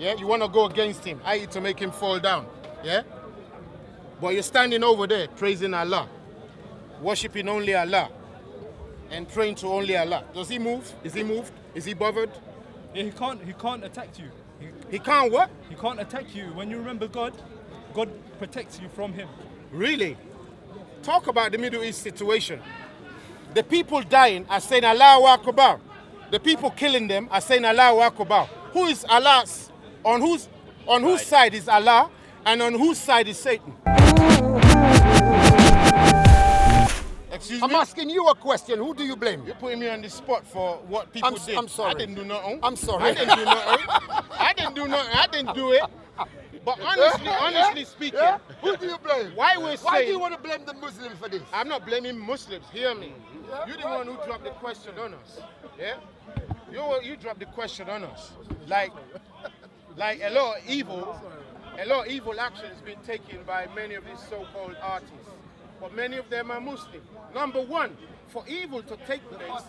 Yeah, you want to go against him, i.e. to make him fall down. Yeah? But you're standing over there praising Allah, worshipping only Allah, and praying to only Allah. Does he move? Is he moved? Is he bothered? Yeah, he can't attack you. He can't what? He can't attack you. When you remember God, God protects you from him. Really? Talk about the Middle East situation. The people dying are saying Allahu Akbar. The people killing them are saying Allahu Akbar. Who is Allah's? On whose side is Allah, and on whose side is Satan? Excuse me? I'm asking you a question. Who do you blame? You're putting me on the spot for what people did. I'm sorry. I didn't do nothing. I'm sorry. I didn't do nothing. I didn't do nothing. I didn't do it. But honestly speaking, Who do you blame? Why do you want to blame the Muslim for this? I'm not blaming Muslims. Hear me. You're the one who dropped the question on us. Yeah? You dropped the question on us. Like a lot of evil action has been taken by many of these so-called artists. But many of them are Muslim. Number one, for evil to take place,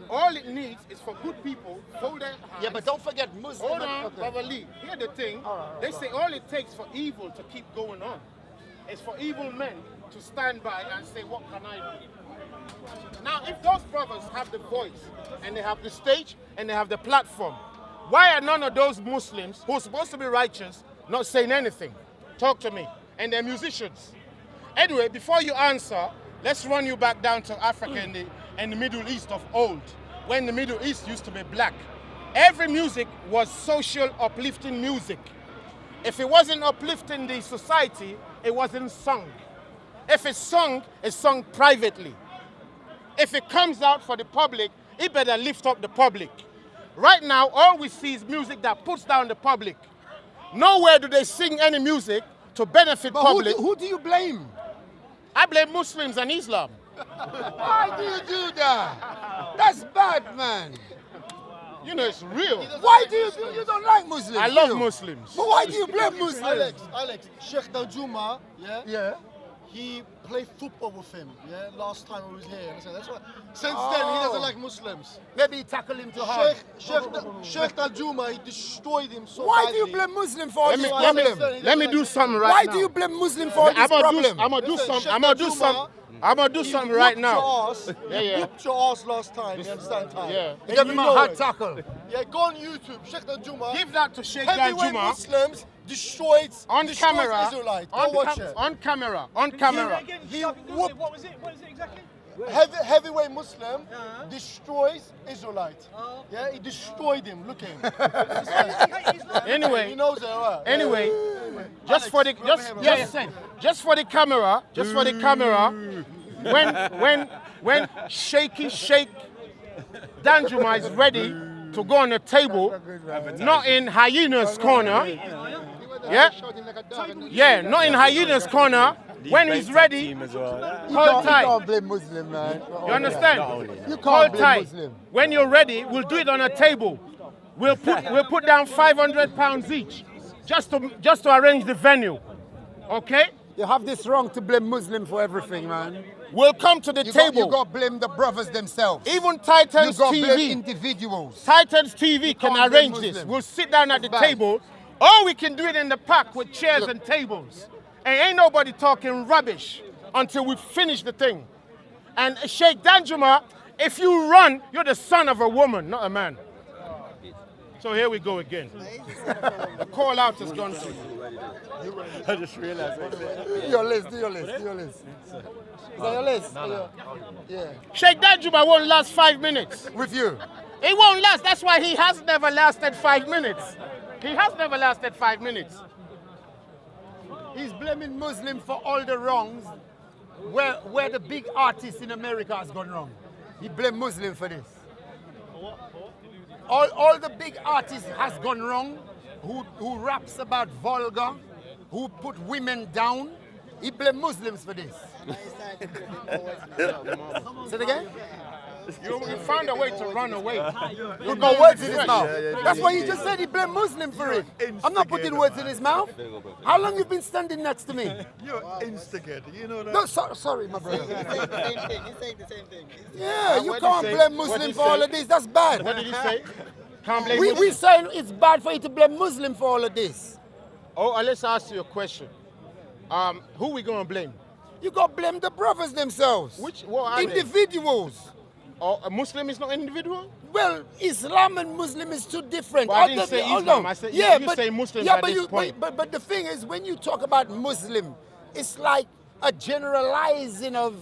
all it needs is for good people to hold their hands. Yeah, but don't forget Muslim. Hold on, Brother Lee. Here's the thing. They say all it takes for evil to keep going on is for evil men to stand by and say, what can I do? Now, if those brothers have the voice, and they have the stage, and they have the platform, why are none of those Muslims, who are supposed to be righteous, not saying anything? Talk to me. And they're musicians. Anyway, before you answer, let's run you back down to Africa and the Middle East of old, when the Middle East used to be black. Every music was social uplifting music. If it wasn't uplifting the society, it wasn't sung. If it's sung privately. If it comes out for the public, it better lift up the public. Right now, all we see is music that puts down the public. Nowhere do they sing any music to benefit public. Who do you blame? I blame Muslims and Islam. Why do you do that? That's bad, man. You know, it's real. Why do you don't like Muslims? I love Muslims. But why do you blame Muslims? Alex, Sheikh Danjuma, Yeah. he played football with him, last time he was here. And that's why. Since then, he doesn't like Muslims. Maybe he tackled him too hard. Sheikh Danjuma, he destroyed him so Why badly. do you blame Muslim for all this Let problem? me do something right Why now. do you blame Muslim for all this problem? I'm gonna do something He right whooped now. your ass. Yeah. He whooped your ass last time, you understand? Yeah. He gave him a hard tackle. Yeah, go on YouTube, Sheikh Danjuma. Give that to Sheikh Heavyweight Danjuma Muslims destroyed on camera. Israelites. Go watch it. On camera. He whooped. What was it exactly? Heavyweight Muslim destroys Israelite. Yeah, he destroyed him. Look at him. Anyway, He knows it, right? Anyway, just for the camera, when Shaky Sheikh Danjuma is ready to go on the table, not in Hyena's corner. Yeah, not in Hyena's corner. When he's ready, hold tight. You can't blame Muslim, man. You understand? You can't Hold blame tight. Muslim. When you're ready, we'll do it on a table. We'll put down £500 each, just to arrange the venue. Okay? You have this wrong to blame Muslim for everything, man. We'll come to the table. You got to blame the brothers themselves. Even Titans You got to blame TV. individuals. Titans TV can can't blame arrange this. Muslims. We'll sit down at the Bad. table, or we can do it in the park with chairs and tables. And ain't nobody talking rubbish until we finish the thing. And Sheikh Danjuma, if you run, you're the son of a woman, not a man. So here we go again. The call out has gone through. I just realized. Do your list. Is that your list? Yeah. Sheikh Danjuma won't last 5 minutes. With you. It won't last. That's why he has never lasted 5 minutes. He has never lasted 5 minutes. He's blaming Muslim for all the wrongs where the big artist in America has gone wrong. He blamed Muslim for this. All the big artists has gone wrong, who raps about vulgar, who put women down. He blamed Muslims for this. Say it again? You found a way to run away. You got words in his mouth. That's why he just said he blamed Muslim for it. I'm not putting words in his mouth. How long you been standing next to me? You're instigator, you know that? No, sorry, my brother. He's saying the same thing. Yeah, you What did can't he say? blame What did Muslim he for all say? of this. That's bad. What did he say? Can't blame We Muslim. saying it's bad for you to blame Muslim for all of this. Oh, let's ask you a question. Who we gonna blame? You got to blame the brothers themselves. What are they? Individuals. Oh, a Muslim is not an individual? Well, Islam and Muslim is too different. But I didn't say Hold Islam. on. I said you say Muslim at this point. But the thing is, when you talk about Muslim, it's like a generalizing of,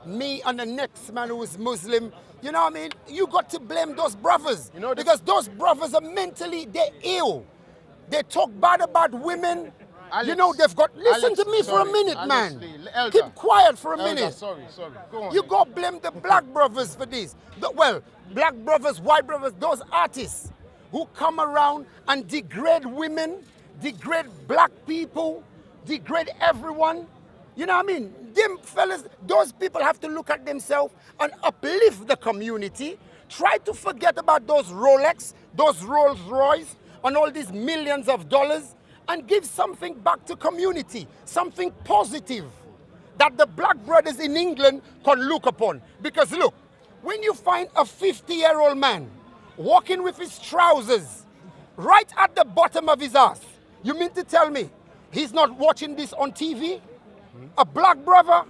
me and the next man who is Muslim. You know what I mean? You got to blame those brothers. Because those brothers are they're ill. They talk bad about women. Alex, they've got... Listen Alex, to me for a sorry, minute, Alex, man. Elder, Keep quiet for a Elder, minute. Sorry. Go on. You go blame the black brothers for this. Black brothers, white brothers, those artists who come around and degrade women, degrade black people, degrade everyone. You know what I mean? Them fellas, those people have to look at themselves and uplift the community. Try to forget about those Rolex, those Rolls Royce, and all these millions of dollars, and give something back to community, something positive that the black brothers in England can look upon. Because look, when you find a 50-year-old man walking with his trousers right at the bottom of his ass, you mean to tell me he's not watching this on TV? A black brother,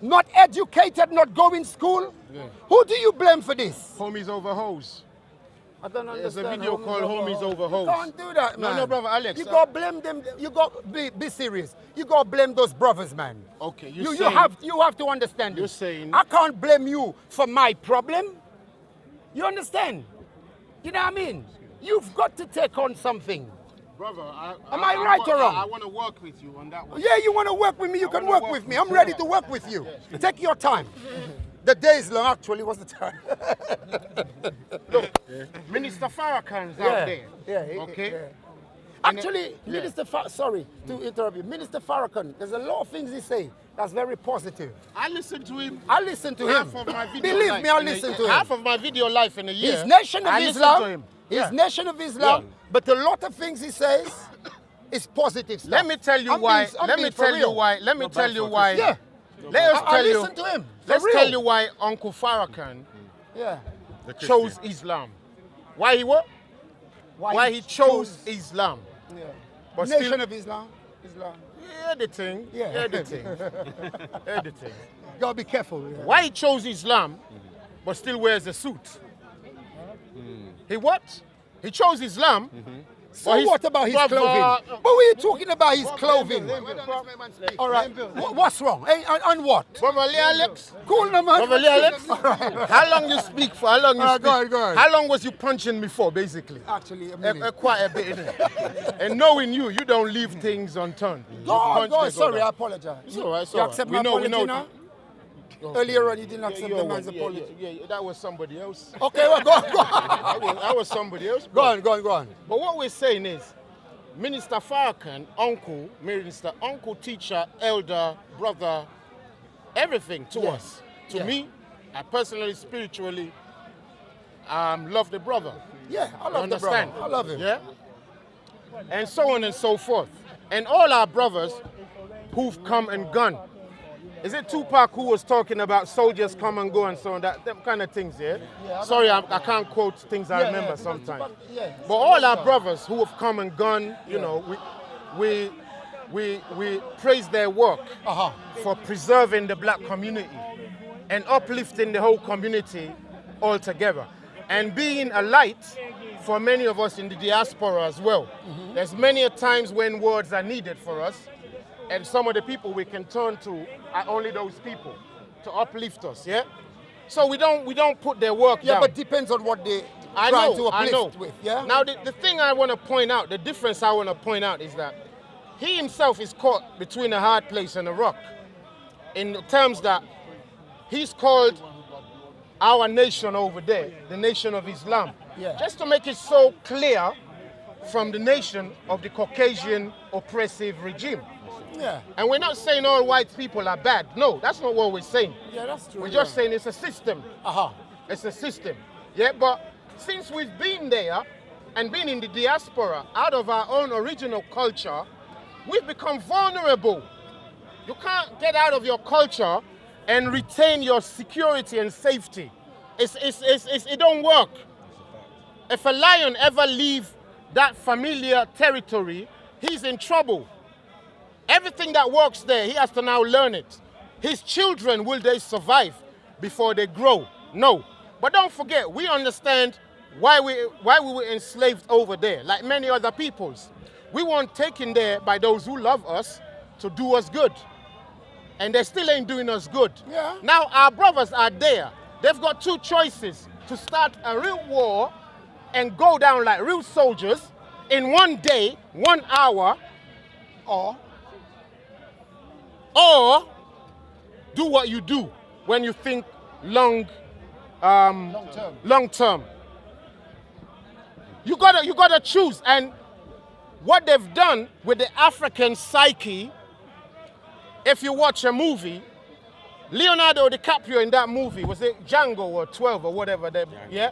not educated, not going to school? Yeah. Who do you blame for this? Homies over hoes. I don't understand. There's a video called Homies Over Hoes. You can't do that, man. No, brother Alex. You got to blame them. You got to be serious. You got to blame those brothers, man. Okay, you have to understand. You're this. saying... I can't blame you for my problem. You understand? You know what I mean? You've got to take on something. Brother, am I right or wrong? I want to work with you on that one. Yeah, you want to work with me? You can work with me. I'm ready to work with you. Take your time. The day is long, actually. What's the time? Look, Minister Farrakhan's out there. Yeah. Okay? Yeah. Actually, Minister sorry to interrupt you. Minister Farrakhan, there's a lot of things he say that's very positive. I listen to him. I listen to him. Half of my video Believe life me, I listen to him. Half of my video life in a year. He's Nation of I Islam. listen to him. He's Nation of Islam. Yeah. But a lot of things he says is positive stuff. Let me tell you why. Let me tell you why. Let me tell you why. Yeah. Let us tell you. Listen to him. Let's tell you why Uncle Farrakhan chose Islam. Why he what? Why he chose Islam. Yeah. But Nation still, of Islam. yeah, the thing. Yeah. Yeah, the thing. Yeah, the thing. Gotta be careful. Yeah. Why he chose Islam, but still wears a suit? He what? He chose Islam. So what about his clothing? What were you talking about his clothing? All right. What's wrong? Hey, and what? Brother Lee Alex. Cool, no, man. Brother Lee Alex. How long you speak for? How long you speak? Go ahead. How long was you punching me for, basically? Actually, a minute. Quite a bit, innit? And knowing you don't leave things unturned. Go on. Sorry, I apologize. It's all right, it's You all right. accept my apology now? Earlier on, you didn't accept the man's apology. Yeah, that was somebody else. Okay, well, go on. That was somebody else. Go on. But what we're saying is, Minister Farrakhan, uncle, teacher, elder, brother, everything to us. To me, I personally, spiritually, love the brother. Yeah, I love the brother. I love him. Yeah? And so on and so forth. And all our brothers who've come and gone. Is it Tupac who was talking about soldiers come and go and so on, them kind of things, yeah? Sorry, I can't quote things I remember sometimes. But all our brothers who have come and gone, you know, we praise their work for preserving the black community and uplifting the whole community altogether. And being a light for many of us in the diaspora as well. There's many a times when words are needed for us. And some of the people we can turn to are only those people to uplift us, yeah? So we don't put their work down. Yeah, but depends on what they try to uplift with, yeah? Now, the thing I want to point out, the difference I want to point out is that he himself is caught between a hard place and a rock in terms that he's called our nation over there, the nation of Islam. Yeah. Just to make it so clear from the nation of the Caucasian oppressive regime. Yeah. And we're not saying all white people are bad. No, that's not what we're saying. Yeah, that's true. We're just saying it's a system. It's a system. Yeah, but since we've been there and been in the diaspora, out of our own original culture, we've become vulnerable. You can't get out of your culture and retain your security and safety. It don't work. If a lion ever leave that familiar territory, he's in trouble. Everything that works there, he has to now learn it. His children, will they survive before they grow? No. But don't forget, we understand why we were enslaved over there, like many other peoples. We weren't taken there by those who love us to do us good. And they still ain't doing us good. Yeah. Now our brothers are there. They've got two choices: to start a real war and go down like real soldiers in 1 day, 1 hour, or do what you do when you think long term. You gotta choose. And what they've done with the African psyche, if you watch a movie, Leonardo DiCaprio in that movie, was it Django or 12 or whatever? Yeah?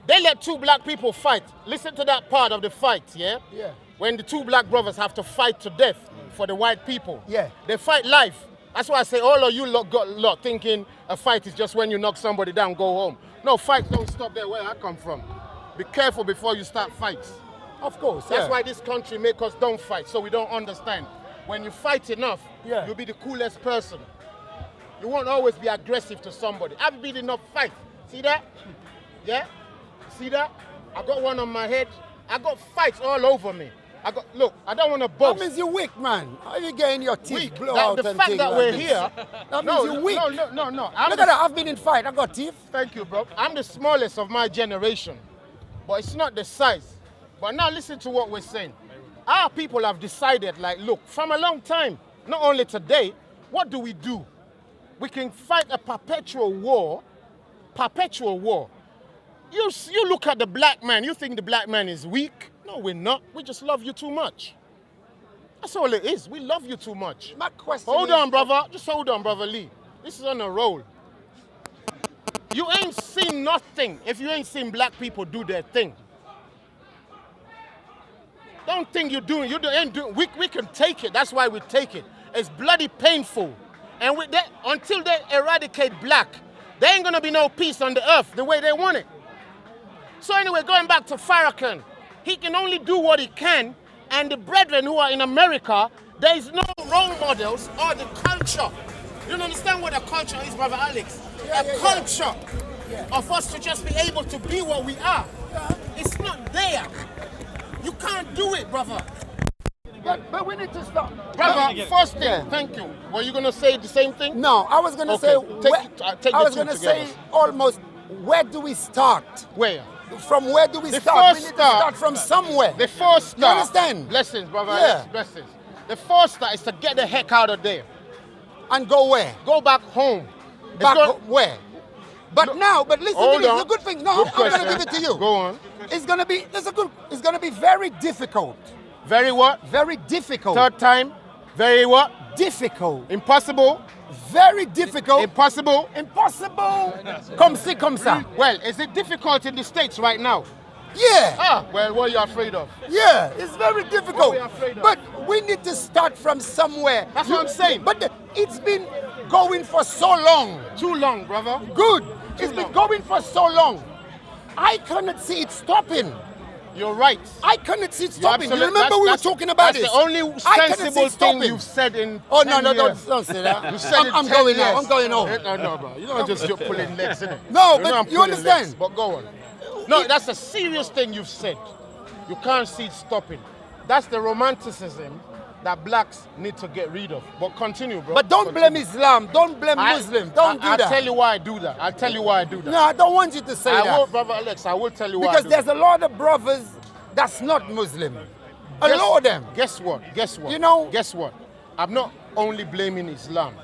They let two black people fight. Listen to that part of the fight, yeah? Yeah. When the two black brothers have to fight to death for the white people. Yeah. They fight life. That's why I say all of you lot thinking a fight is just when you knock somebody down, go home. No, fights don't stop there where I come from. Be careful before you start fights. Of course, That's why this country make us don't fight, so we don't understand. When you fight enough, you'll be the coolest person. You won't always be aggressive to somebody. I've been enough fight. See that? Yeah? See that? I got one on my head. I got fights all over me. Look, I don't want to boast. That means you're weak, man. How are you getting your teeth Weak. blow out The and fact things that like we're this? here. That means you're weak. No. Look at that. I've been in fight. I got teeth. Thank you, bro. I'm the smallest of my generation. But it's not the size. But now listen to what we're saying. Our people have decided, like, look, from a long time, not only today, what do? We can fight a perpetual war. Perpetual war. You look at the black man, you think the black man is weak? No, we're not. We just love you too much. That's all it is. We love you too much. My question Hold is, on, brother. Just hold on, brother Lee. This is on a roll. You ain't seen nothing if you ain't seen black people do their thing. Don't think you're doing. We can take it. That's why we take it. It's bloody painful. And until they eradicate black, there ain't gonna be no peace on the earth the way they want it. So anyway, going back to Farrakhan, he can only do what he can, and the brethren who are in America, there is no role models or the culture. You don't understand what a culture is, Brother Alex? Culture of us to just be able to be what we are. It's not there. You can't do it, brother. But we need to stop. Brother, first thing, thank you. Were you going to say the same thing? No, I was going to say, I was going to say almost, where do we start? Where? From where do we The start? We first need to start from somewhere. The first start. You understand? Blessings, brother. Yeah. Alex, blessings. The first start is to get the heck out of there. And go where? Go back home. Where? But listen to this, it's a good thing. No, Good I'm going to question. give it to you. Go on. It's going to be very difficult. Very what? Very difficult. Third time. Very what? Difficult. Impossible. Very difficult. Impossible. Impossible. Comme ça. Well, is it difficult in the States right now? Yeah. Well, what are you afraid of? Yeah, it's very difficult. What are we afraid of? But we need to start from somewhere. That's what I'm saying. But it's been going for so long. Too long, brother. Good. It's been going for so long. I cannot see it stopping. You're right. I cannot see it stopping. You absolute- remember we were talking about that's this? the only I cannot see sensible it stopping. thing you've said in Oh, 10 no, years. don't say that. You said I'm in 10 going years. now. I'm going home. No, bro. You don't just you're pulling legs, innit? No, You but know I'm you pulling understand. legs, but go on. No, that's a serious thing you've said. You can't see it stopping. That's the romanticism that blacks need to get rid of. But continue, bro. But don't blame Islam. Don't blame Muslim. Don't do that. I'll tell you why I do that. I'll tell you why I do that. No, I don't want you to say I that. will, brother Alex. I will tell you why. Because I do there's that. a lot of brothers that's not Muslim. A lot of them. Guess what? Guess what? You know? Guess what? I'm not only blaming Islam.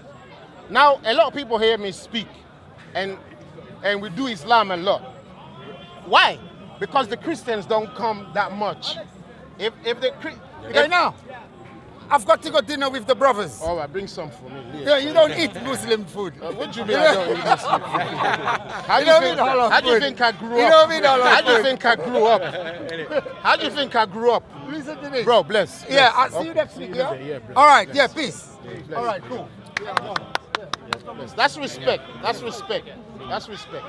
Now, a lot of people hear me speak, and we do Islam a lot. Why? Because the Christians don't come that much. Okay, now, I've got to go dinner with the brothers. All right, bring some for me. Yeah, you don't eat Muslim food. What do you mean I don't eat Muslim food? How do you think I grew up? You don't eat all of How do you food. think I grew up? How do you think I grew up? Listen to this. Bro, bless. Yeah, bless. I'll see you Okay. next week, yeah? Yeah, bless. All right, Bless. yeah, peace. Bless. All right, cool. Bless. That's respect. That's respect. That's respect.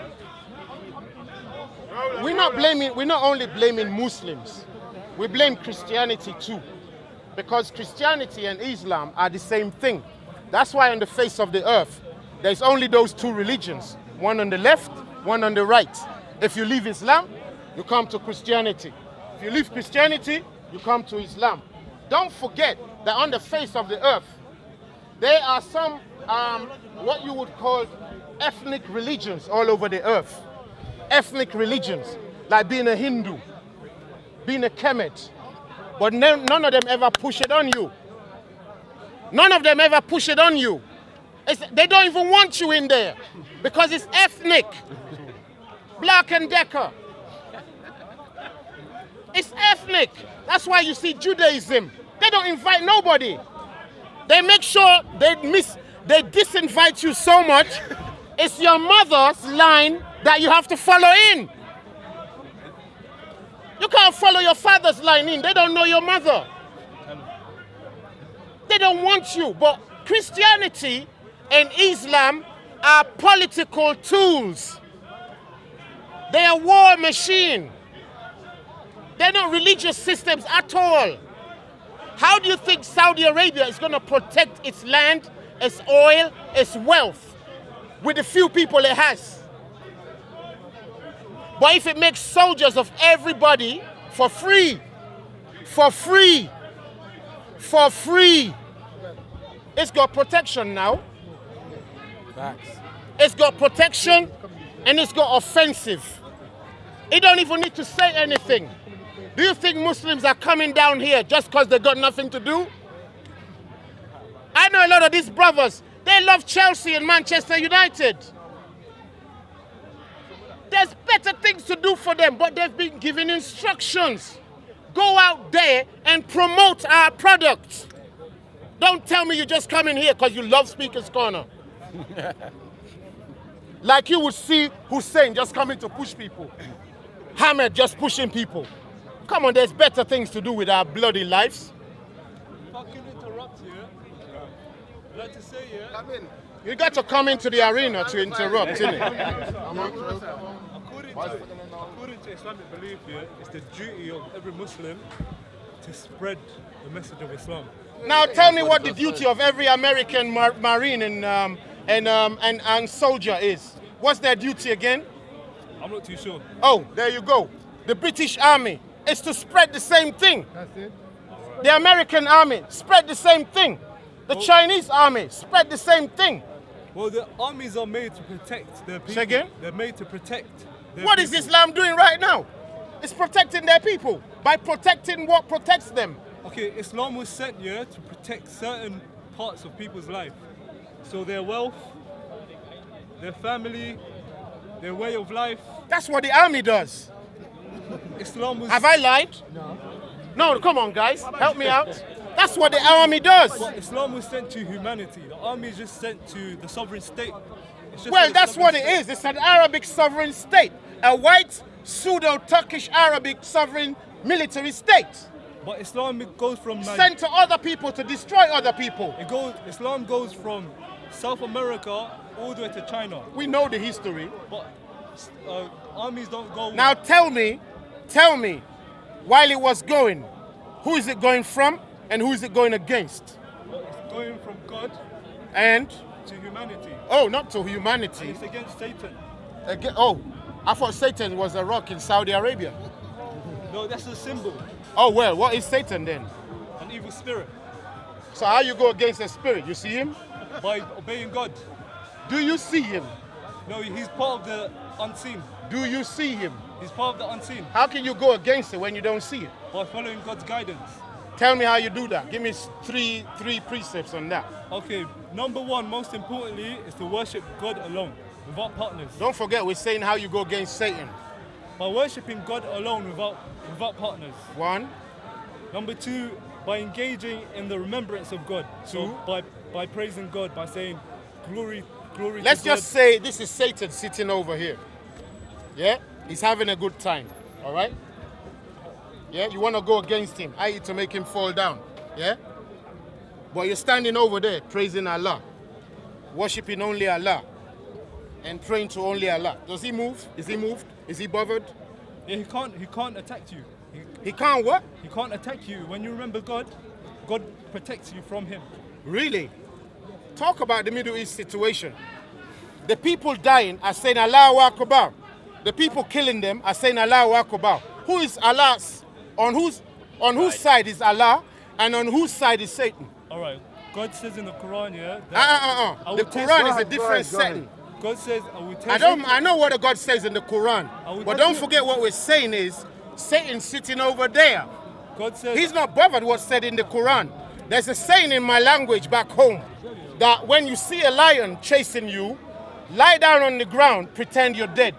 we're not only blaming Muslims, we blame Christianity too. Because Christianity and Islam are the same thing. That's why on the face of the earth, there's only those two religions. One on the left, one on the right. If you leave Islam, you come to Christianity. If you leave Christianity, you come to Islam. Don't forget that on the face of the earth, there are some, what you would call ethnic religions all over the earth. Ethnic religions, like being a Hindu, being a Kemet. But none of them ever push it on you. None of them ever push it on you. They don't even want you in there because it's ethnic. Black and Decker. It's ethnic. That's why you see Judaism. They don't invite nobody. They make sure they disinvite you so much. It's your mother's line that you have to follow in. You can't follow your father's line in. They don't know your mother. They don't want you. But Christianity and Islam are political tools. They are war machine. They're not religious systems at all. How do you think Saudi Arabia is going to protect its land, its oil, its wealth with the few people it has? But if it makes soldiers of everybody for free, it's got protection now. Facts. It's got protection and it's got offensive. It don't even need to say anything. Do you think Muslims are coming down here just because they got nothing to do? I know a lot of these brothers, they love Chelsea and Manchester United. There's better things to do for them, but they've been given instructions. Go out there and promote our products. Don't tell me you just come in here because you love Speaker's Corner. Like you would see Hussein just coming to push people. Hamed just pushing people. Come on, there's better things to do with our bloody lives. If I can interrupt you, I'd like to say, You got to come into the arena to interrupt, innit? according to Islamic belief, it's the duty of every Muslim to spread the message of Islam. Now tell me what the duty of every American Marine and soldier is. What's their duty again? I'm not too sure. Oh, there you go. The British Army is to spread the same thing. That's it. The American Army spread the same thing. The Chinese Army spread the same thing. Well, the armies are made to protect their people. Say again? They're made to protect their What is people. Islam doing right now? It's protecting their people by protecting what protects them. Okay, Islam was sent here to protect certain parts of people's life. So their wealth, their family, their way of life. That's what the army does. Islam was... Have I lied? No, come on, guys. Help me out. That's what the army does. But Islam was sent to humanity. The army is just sent to the sovereign state. It's just Well, an that's what Islamic it is. It's an Arabic sovereign state. A white, pseudo-Turkish Arabic sovereign military state. state. But Islam goes from... Sent to other people to destroy other people. Islam goes from South America all the way to China. We know the history. But armies don't go... Now tell me, while it was going, who is it going from and who is it going against? It's going from God And, to humanity. oh, not to And humanity. it's against Satan. Oh, I thought Satan was a rock in Saudi Arabia. No, that's a symbol. Oh, well, what is Satan then? An evil spirit. So how you go against a spirit? You see him? By obeying God. Do you see him? No, he's part of the unseen. Do you see him? He's part of the unseen. How can you go against it when you don't see it? By following God's guidance. Tell me how you do that. Give me three precepts on that. Okay, number one, most importantly, is to worship God alone, without partners. Don't forget, we're saying how you go against Satan. By worshipping God alone, without partners. One. Number two, by engaging in the remembrance of God. So by praising God, by saying glory Let's to God. just say this is Satan sitting over here. Yeah? He's having a good time. All right? Yeah? You want to go against him, i.e. to make him fall down. Yeah? But you're standing over there praising Allah, worshiping only Allah, and praying to only Allah. Does he move? Is he moved? Is he bothered? Yeah, he can't attack you. He can't what? He can't attack you. When you remember God, God protects you from him. Really? Talk about the Middle East situation. The people dying are saying Allahu Akbar. The people killing them are saying Allahu Akbar. Who is Allah's? On whose side is Allah, and on whose side is Satan? All right. God says in the Quran, yeah. That I The will test- Quran is a different go ahead. setting. God says, I will test I know what the God says in the Quran, will but test don't you. forget what we're saying is Satan's sitting over there. God says, He's not bothered what's said in the Quran. There's a saying in my language back home that when you see a lion chasing you, lie down on the ground, pretend you're dead.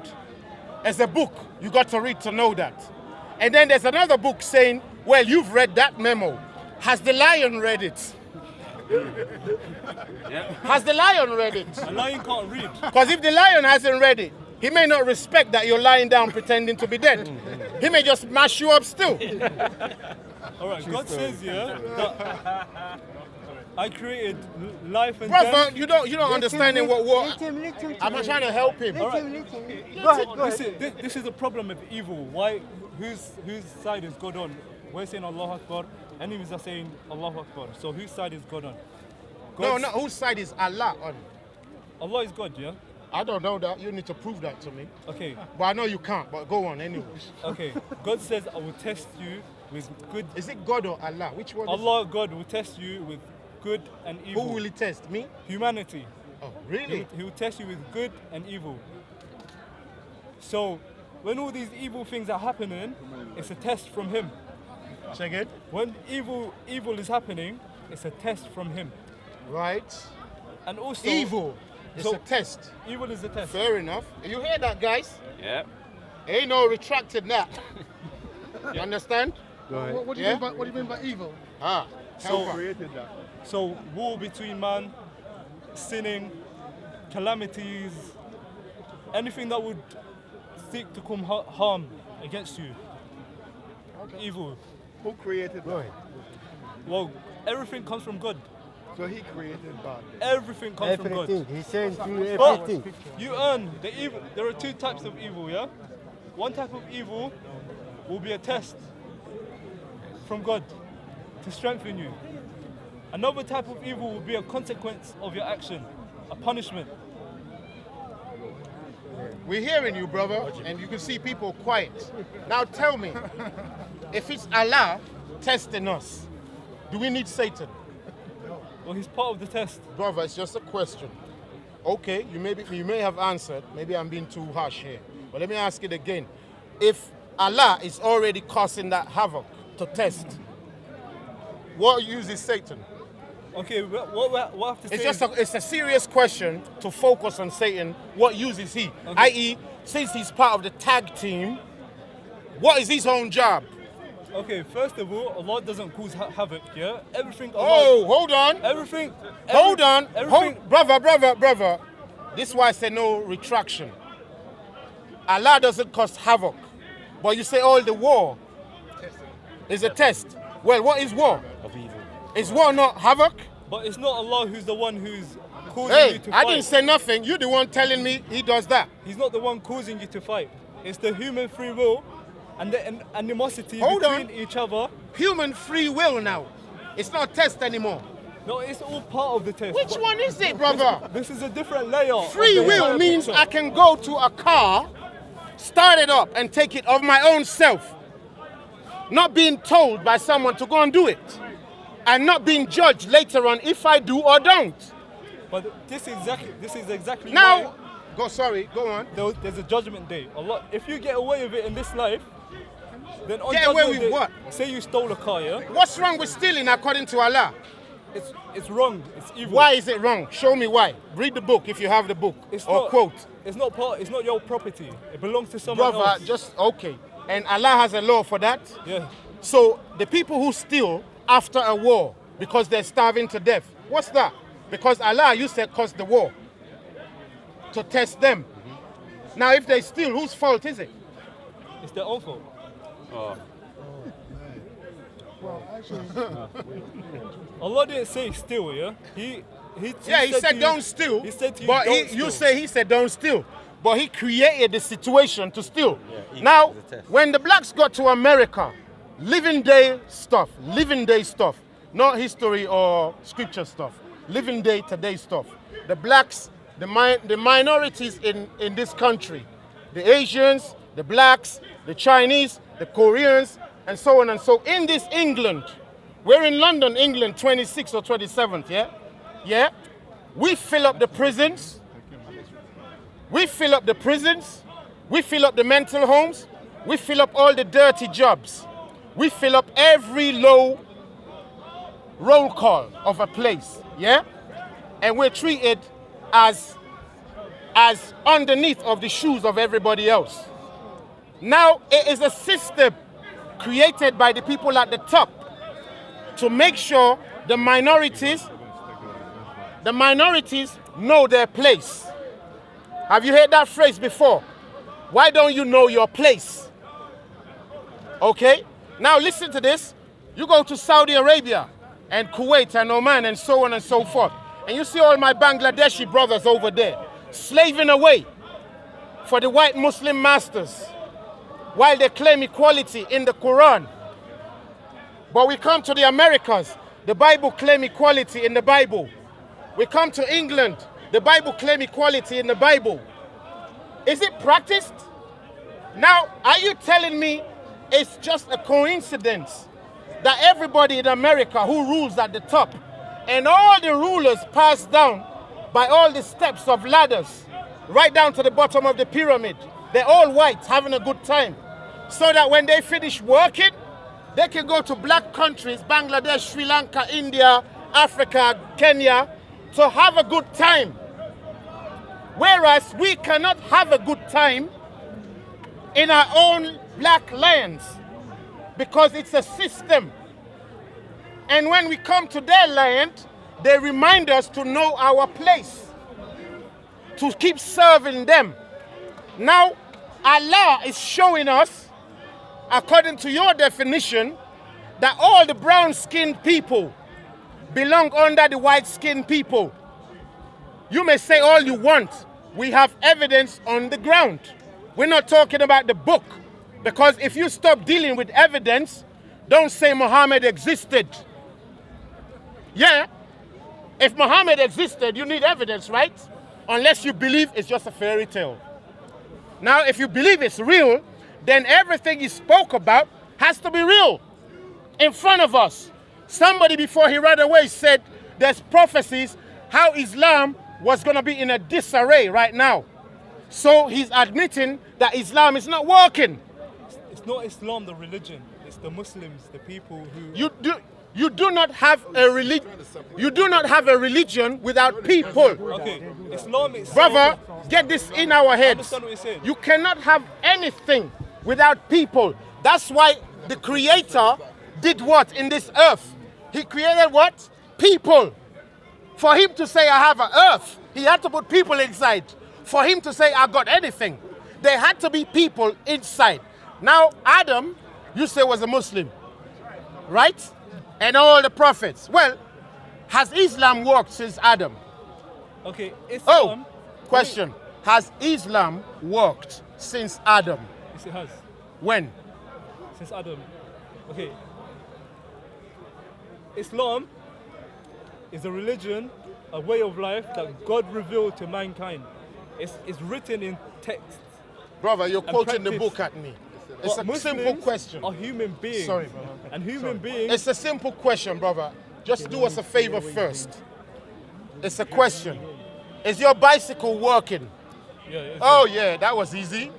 There's a book you got to read to know that. And then there's another book saying, well, you've read that memo. Has the lion read it? Has the lion read it? a lion can't read. Because if the lion hasn't read it, he may not respect that you're lying down pretending to be dead. He may just mash you up still. All right. God says, yeah, that I created life and Brother, death. you don't understand in what war. Let him. I'm not trying to help him. Let him. Go ahead. This is the problem with evil. Why? Whose side is God on? We're saying Allahu Akbar. Enemies are saying Allahu Akbar. So whose side is God on? No, whose side is Allah on? Allah is God, yeah? I don't know that. You need to prove that to me. Okay, But I know you can't, but go on anyways. okay. God says, I will test you with good. Is it God or Allah? Which one Allah, God, will test you with good and is it? evil. Who will he test? Me? Humanity. Oh, really? He will test you with good and evil. So, when all these evil things are happening, it's a test from Him. Check it. When evil is happening, it's a test from Him. Right. And also, Evil. It's so- a test. evil is a test. Fair enough. You hear that, guys? Yeah. Ain't no retracting that. You understand? What do you Yeah? mean by what do you mean by evil? Ah. So- So, Created that. So, war between man, sinning, calamities, anything that would seek to come harm against you. Evil. Who created that? Well, everything comes from God. So he created bad. Everything comes from God. Everything. He sends you But everything. you earn the evil. There are two types of evil, yeah? One type of evil will be a test from God to strengthen you. Another type of evil will be a consequence of your action, a punishment. we're hearing you, brother, and you can see people quiet. Now tell me, if it's Allah testing us, do we need Satan? Well, he's part of the test. Brother, it's just a question. Okay, you may have answered. Maybe I'm being too harsh here. But let me ask it again. If Allah is already causing that havoc to test, what use is Satan? Okay, what I have to say It's a serious question to focus on Satan. What use is he? I.e., since he's part of the tag team, what is his own job? okay, first of all, Allah doesn't cause havoc, yeah? Everything Allah, Oh, hold on. everything Hold on. everything, Brother. This is why I say no retraction. Allah doesn't cause havoc. But you say, oh, the war is a test. Well, what is war? Is war not havoc? but it's not Allah who's the one who's causing Hey, you to I fight. didn't say nothing. You're the one telling me he does that. He's not the one causing you to fight. It's the human free will and the animosity Hold between on. each other. Human free will now. It's not a test anymore. No, it's all part of the test. Which but one is it, brother? This is a different layer. of Free the will entire means picture. I can go to a car, start it up, and take it of my own self. Not being told by someone to go and do it. And not being judged later on if I do or don't. But this is exactly Now, why go on. there's a judgment day. Allah, if you get away with it in this life, then on Get away judgment with day, what? say you stole a car, yeah? What's wrong with stealing according to Allah? It's wrong. It's evil. Why is it wrong? Show me why. Read the book if you have the book. It's or not, quote. It's not your property. It belongs to someone Brother, else. just okay. And Allah has a law for that. Yeah. So the people who steal after a war because they're starving to death, what's that? Because Allah used to cause the war to test them. Now if they steal, whose fault is it? It's their own fault. Allah didn't say steal, yeah? He Yeah, he said to you- don't steal. He said to you, but don't you steal. say he said don't steal. but he created the situation to steal. Now, when the blacks got to America, living day stuff, not history or scripture stuff, living day today stuff. The blacks, the minorities in this country, the Asians, the blacks, the Chinese, the Koreans, and so on and so. In this England, we're in London, England, 26th or 27th, yeah? Yeah? We fill up the prisons. We fill up the prisons. We fill up the mental homes. We fill up all the dirty jobs. We fill up every low roll call of a place, yeah? And we're treated as underneath of the shoes of everybody else. Now, it is a system created by the people at the top to make sure the minorities know their place. Have you heard that phrase before? Why don't you know your place? Okay? Now listen to this. You go to Saudi Arabia and Kuwait and Oman and so on and so forth. And you see all my Bangladeshi brothers over there slaving away for the white Muslim masters while they claim equality in the Quran. But we come to the Americas, the Bible claim equality in the Bible. We come to England, the Bible claim equality in the Bible. Is it practiced? Now, are you telling me it's just a coincidence that everybody in America who rules at the top and all the rulers pass down by all the steps of ladders right down to the bottom of the pyramid, they're all white having a good time, so that when they finish working, they can go to black countries, Bangladesh, Sri Lanka, India, Africa, Kenya, to have a good time. Whereas we cannot have a good time in our own black lands because it's a system. And when we come to their land, they remind us to know our place, to keep serving them. Now, Allah is showing us, according to your definition, that all the brown-skinned people belong under the white-skinned people. You may say all you want. We have evidence on the ground. We're not talking about the book, because if you stop dealing with evidence, don't say Muhammad existed. Yeah, if Muhammad existed, you need evidence, right? Unless you believe it's just a fairy tale. Now, if you believe it's real, then everything he spoke about has to be real in front of us. Somebody before he ran away said there's prophecies how Islam was going to be in a disarray right now. So he's admitting that Islam is not working. It's not Islam, the religion. It's the Muslims, the people who... You do not have a religion. You do not have a religion without people. Okay, Islam is... Brother, get this in our heads. Understand what you're saying? You cannot have anything without people. That's why the Creator did what in this earth? He created what? People. For him to say, I have an earth, he had to put people inside. For him to say, I got anything, there had to be people inside. Now, Adam, you say, was a Muslim, right? And all the prophets. Well, has Islam worked since Adam? Okay, Islam... Question. Has Islam worked since Adam? Yes, it has. When? Since Adam. Okay. Islam is a religion, a way of life that God revealed to mankind. It's written in text. Brother, you're quoting the practice. book at me. It's But a simple question. Are human beings. Sorry, brother. And human beings... It's a simple question, brother. Just do us a favor first. It's a question. Is your bicycle working? Yeah. Oh, yeah, that was easy.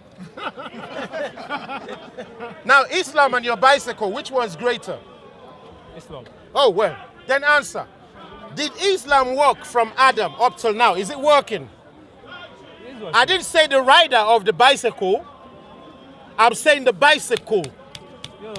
Now, Islam and your bicycle, which one's greater? Islam. Oh, well, then answer. Did Islam work from Adam up till now? Is it working? It is working. I didn't say the rider of the bicycle. I'm saying the bicycle.